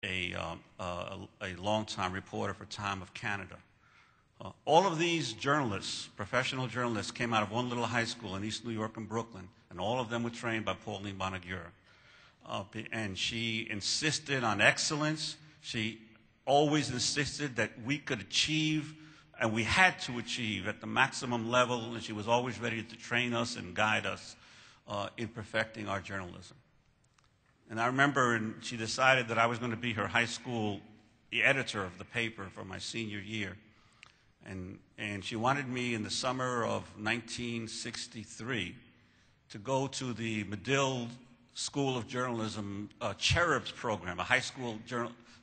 a longtime reporter for Time of Canada. All of these journalists, professional journalists, came out of one little high school in East New York and Brooklyn, and all of them were trained by Pauline Bonagura. And she insisted on excellence. She always insisted that we could achieve, and we had to achieve at the maximum level, and she was always ready to train us and guide us in perfecting our journalism. And I remember she decided that I was going to be her high school editor of the paper for my senior year. And she wanted me in the summer of 1963 to go to the Medill School of Journalism Cherubs program, a high school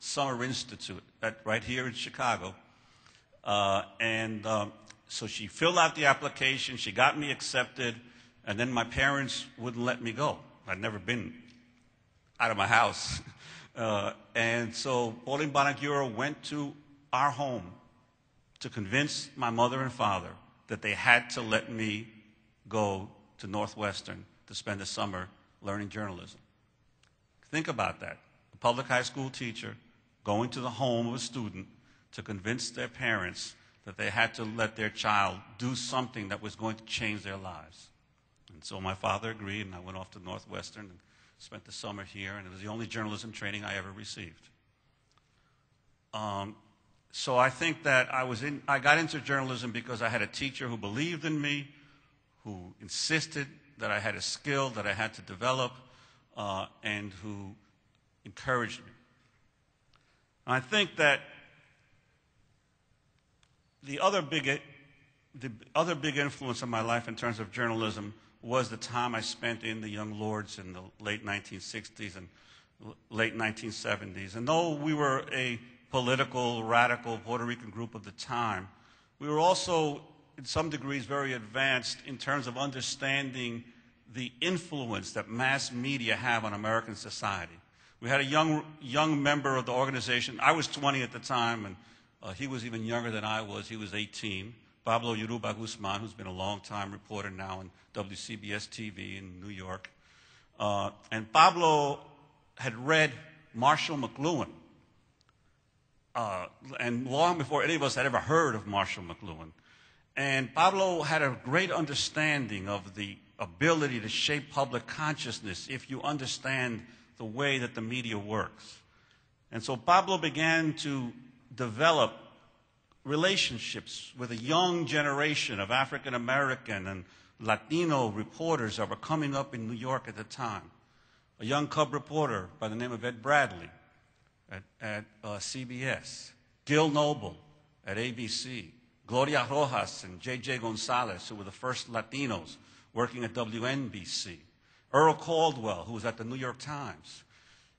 summer institute right here in Chicago. So she filled out the application, she got me accepted, and then my parents wouldn't let me go. I'd never been out of my house. And so Pauline Bonagura went to our home to convince my mother and father that they had to let me go to Northwestern to spend the summer learning journalism. Think about that. A public high school teacher going to the home of a student to convince their parents that they had to let their child do something that was going to change their lives. And so my father agreed, and I went off to Northwestern and spent the summer here, and it was the only journalism training I ever received. So I think that I got into journalism because I had a teacher who believed in me, who insisted that I had a skill that I had to develop, and who encouraged me. And I think that the other big influence on my life in terms of journalism was the time I spent in the Young Lords in the late 1960s and late 1970s. And though we were a political, radical Puerto Rican group of the time, we were also, in some degrees, very advanced in terms of understanding the influence that mass media have on American society. We had a young member of the organization. I was 20 at the time, and he was even younger than I was. He was 18. Pablo Yoruba Guzman, who's been a long-time reporter now on WCBS TV in New York. And Pablo had read Marshall McLuhan. And long before any of us had ever heard of Marshall McLuhan. And Pablo had a great understanding of the ability to shape public consciousness if you understand the way that the media works. And so Pablo began to develop relationships with a young generation of African American and Latino reporters that were coming up in New York at the time. A young cub reporter by the name of Ed Bradley at CBS, Gil Noble at ABC, Gloria Rojas and J.J. Gonzalez, who were the first Latinos working at WNBC, Earl Caldwell, who was at the New York Times.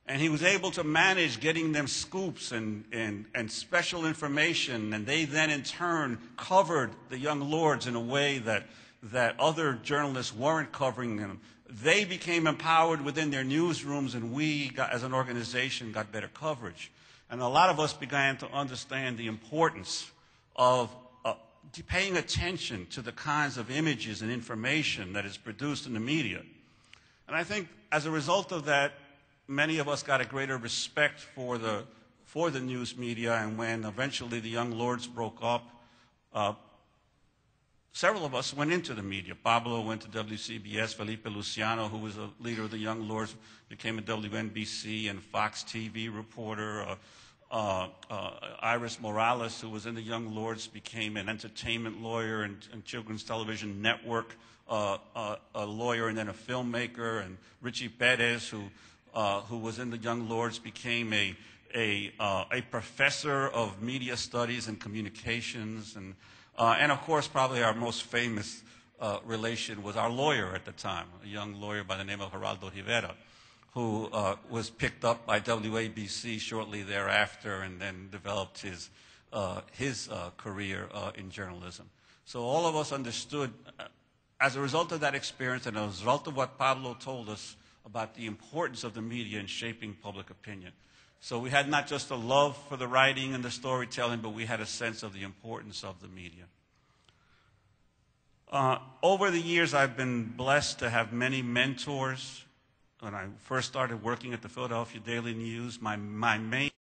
And he was able to manage getting them scoops and special information, and they then in turn covered the Young Lords in a way that other journalists weren't covering them. They became empowered within their newsrooms, and we, as an organization, got better coverage. And a lot of us began to understand the importance of paying attention to the kinds of images and information that is produced in the media. And I think as a result of that, many of us got a greater respect for the news media, and when eventually the Young Lords broke up, several of us went into the media. Pablo went to WCBS. Felipe Luciano, who was a leader of the Young Lords, became a WNBC and Fox TV reporter. Iris Morales, who was in the Young Lords, became an entertainment lawyer and Children's Television Network a lawyer and then a filmmaker. And Richie Perez, who was in the Young Lords, became a professor of media studies and communications. And of course, probably our most famous relation was our lawyer at the time, a young lawyer by the name of Geraldo Rivera, who was picked up by WABC shortly thereafter and then developed his career in journalism. So all of us understood, as a result of that experience and as a result of what Pablo told us about the importance of the media in shaping public opinion. So we had not just a love for the writing and the storytelling, but we had a sense of the importance of the media. Over the years, I've been blessed to have many mentors when I first started working at the Philadelphia Daily News, my main